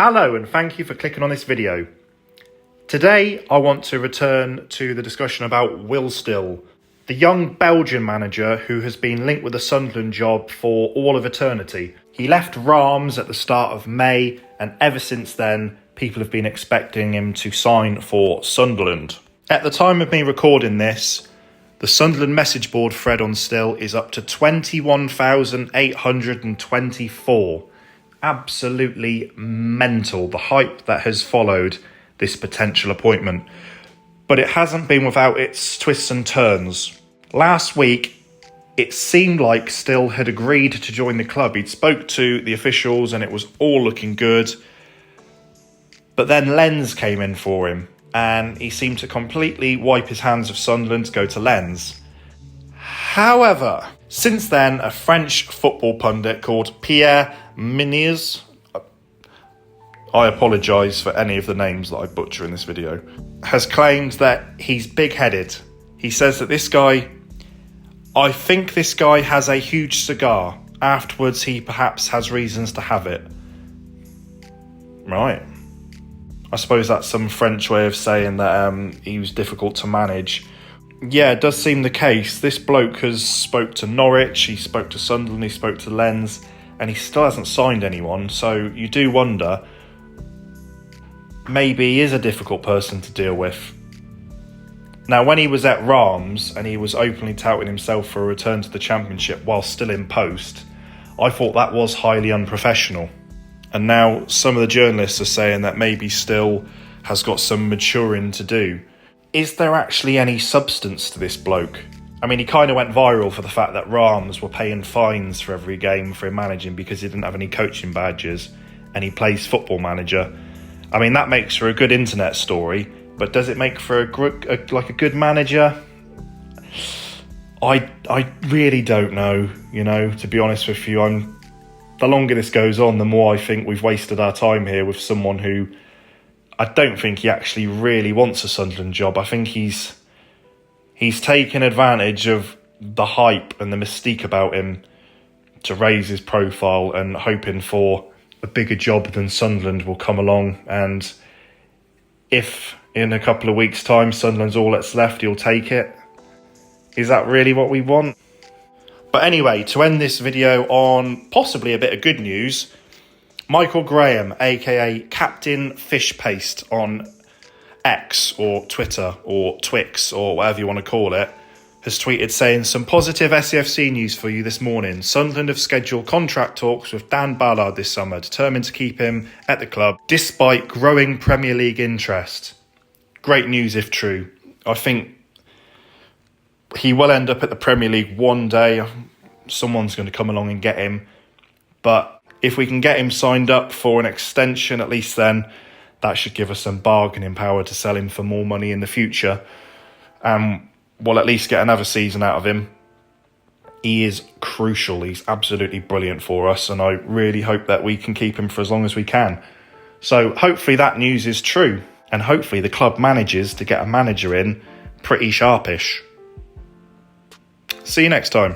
Hello and thank you for clicking on this video. Today I want to return to the discussion about Will Still, the young Belgian manager who has been linked with the Sunderland job for all of eternity. He left Reims at the start of May, and ever since then people have been expecting him to sign for Sunderland. At the time of me recording this, the Sunderland message board thread on Still is up to 21,824. Absolutely mental, the hype that has followed this potential appointment. But it hasn't been without its twists and turns. Last week, it seemed like Still had agreed to join the club. He'd spoke to the officials and it was all looking good. But then Lens came in for him and he seemed to completely wipe his hands of Sunderland to go to Lens. However, since then, a French football pundit called Pierre Miniers, I apologise for any of the names that I butcher in this video, has claimed that he's big-headed. He says that I think this guy has a huge cigar. Afterwards, he perhaps has reasons to have it. Right. I suppose that's some French way of saying that he was difficult to manage. Yeah, it does seem the case. This bloke has spoke to Norwich, he spoke to Sunderland, he spoke to Lens, and he still hasn't signed anyone. So you do wonder, maybe he is a difficult person to deal with. Now, when he was at Reims and he was openly touting himself for a return to the Championship while still in post, I thought that was highly unprofessional. And now some of the journalists are saying that maybe Still has got some maturing to do. Is there actually any substance to this bloke? I mean, he kind of went viral for the fact that Reims were paying fines for every game for him managing because he didn't have any coaching badges and he plays football manager. I mean, that makes for a good internet story, but does it make for a good manager? I really don't know, to be honest with you. The longer this goes on, the more I think we've wasted our time here with someone who I don't think he actually really wants a Sunderland job. I think he's taken advantage of the hype and the mystique about him to raise his profile and hoping for a bigger job than Sunderland will come along. And if in a couple of weeks' time Sunderland's all that's left, he'll take it. Is that really what we want? But anyway, to end this video on possibly a bit of good news, Michael Graham, aka Captain Fish Paste on X or Twitter or Twix or whatever you want to call it, has tweeted saying, some positive SCFC news for you this morning. Sunderland have scheduled contract talks with Dan Ballard this summer, determined to keep him at the club despite growing Premier League interest. Great news if true. I think he will end up at the Premier League one day. Someone's going to come along and get him. But if we can get him signed up for an extension, at least then that should give us some bargaining power to sell him for more money in the future. We'll at least get another season out of him. He is crucial. He's absolutely brilliant for us, and I really hope that we can keep him for as long as we can. So hopefully that news is true, and hopefully the club manages to get a manager in pretty sharpish. See you next time.